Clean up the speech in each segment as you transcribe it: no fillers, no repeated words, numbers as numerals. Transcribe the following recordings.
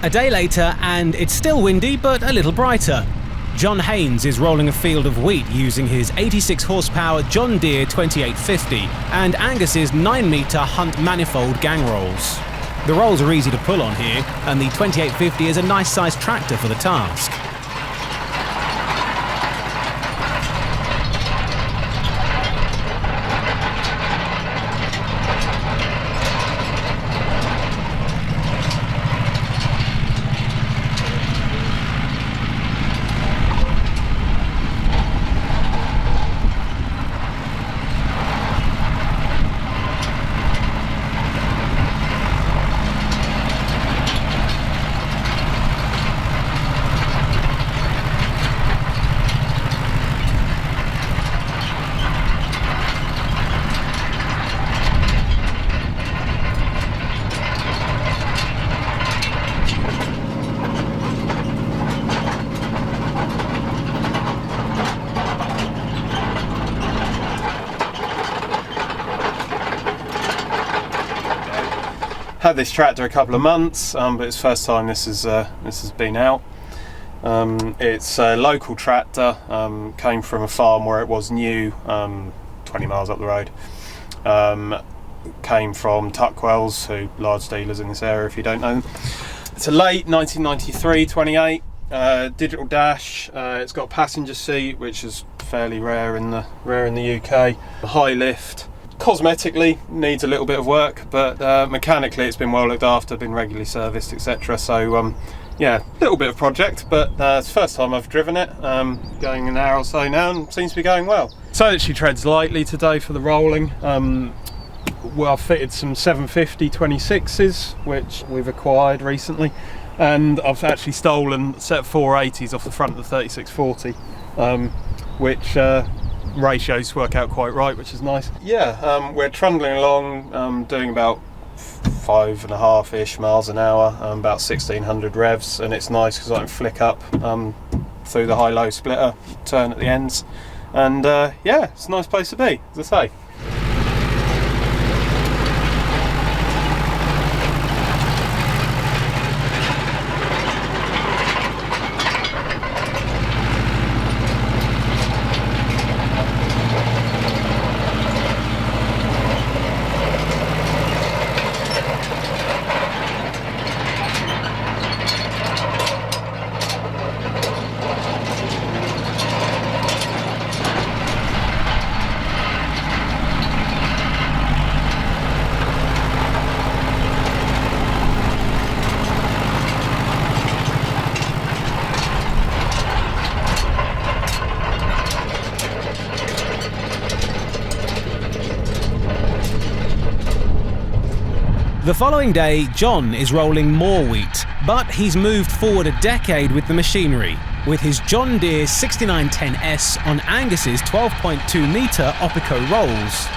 A day later and it's still windy but a little brighter. John Haynes is rolling a field of wheat using his 86 horsepower John Deere 2850 and Angus's 9-metre Hunt Manifold gang rolls. The rolls are easy to pull on here, and the 2850 is a nice sized tractor for the task. Had this tractor a couple of months, but it's the first time this has been out. It's a local tractor, came from a farm where it was new, 20 miles up the road. Came from Tuckwells, who large dealers in this area if you don't know them. It's a late 1993 28, digital dash. It's got a passenger seat, which is fairly rare in the UK. A high lift. Cosmetically needs a little bit of work, but mechanically it's been well looked after, been regularly serviced, etc. So yeah, a little bit of project, but it's the first time I've driven it, going an hour or so now, and seems to be going well. So that she treads lightly today for the rolling. Well, I've fitted some 750 26s, which we've acquired recently, and I've actually stolen a set of 480s off the front of the 3640, which ratios work out quite right, which is nice. Yeah, we're trundling along, doing about 5.5-ish miles an hour, about 1600 revs, and it's nice because I can flick up through the high-low splitter, turn at the ends, and yeah, it's a nice place to be, as I say. The following day, John is rolling more wheat, but he's moved forward a decade with the machinery, with his John Deere 6910S on Angus's 12.2 metre Opico rolls.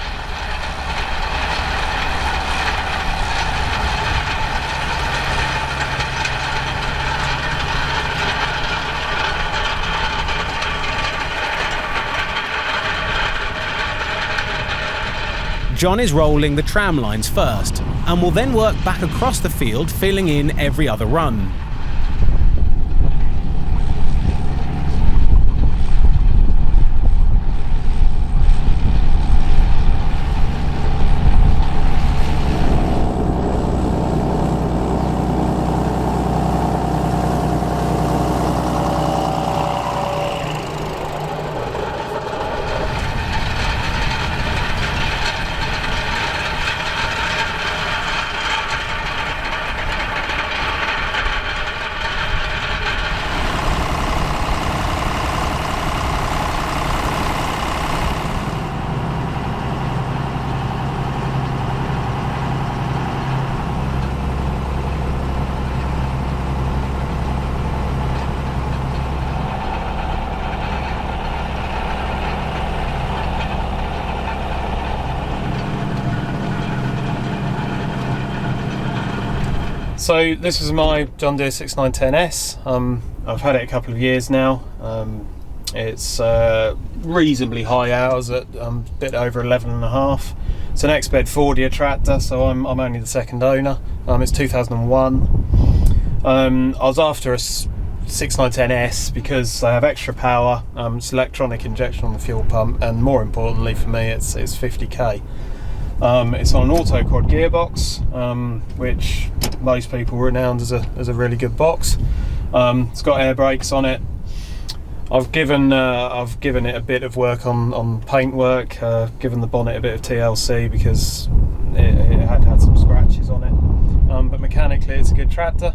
John is rolling the tram lines first, and will then work back across the field, filling in every other run. So this is my John Deere 6910S. I've had it a couple of years now. It's reasonably high hours at a bit over 11.5. It's an ex-bed 4-year tractor, so I'm only the second owner. It's 2001. I was after a 6910S because they have extra power, it's electronic injection on the fuel pump, and more importantly for me, it's 50k. It's on an auto quad gearbox, which most people renowned as a really good box. It's got air brakes on it. I've given it a bit of work on paint work, given the bonnet a bit of TLC because it had some scratches on it. But mechanically it's a good tractor.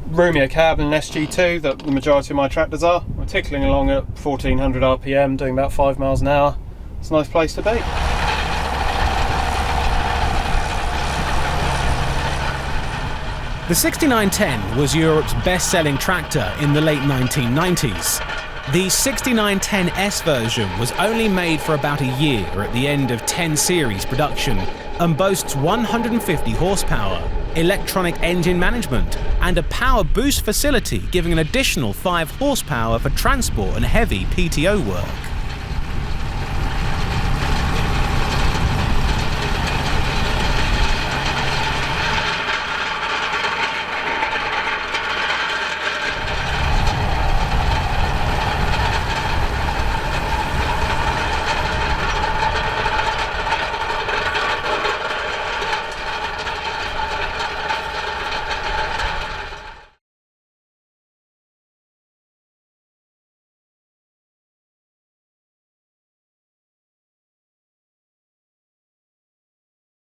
Roomier cab than an SG2 that the majority of my tractors are. We're tickling along at 1400 RPM, doing about 5 miles an hour. It's a nice place to be. The 6910 was Europe's best-selling tractor in the late 1990s. The 6910S version was only made for about a year at the end of 10 series production and boasts 150 horsepower, electronic engine management, and a power boost facility giving an additional 5 horsepower for transport and heavy PTO work.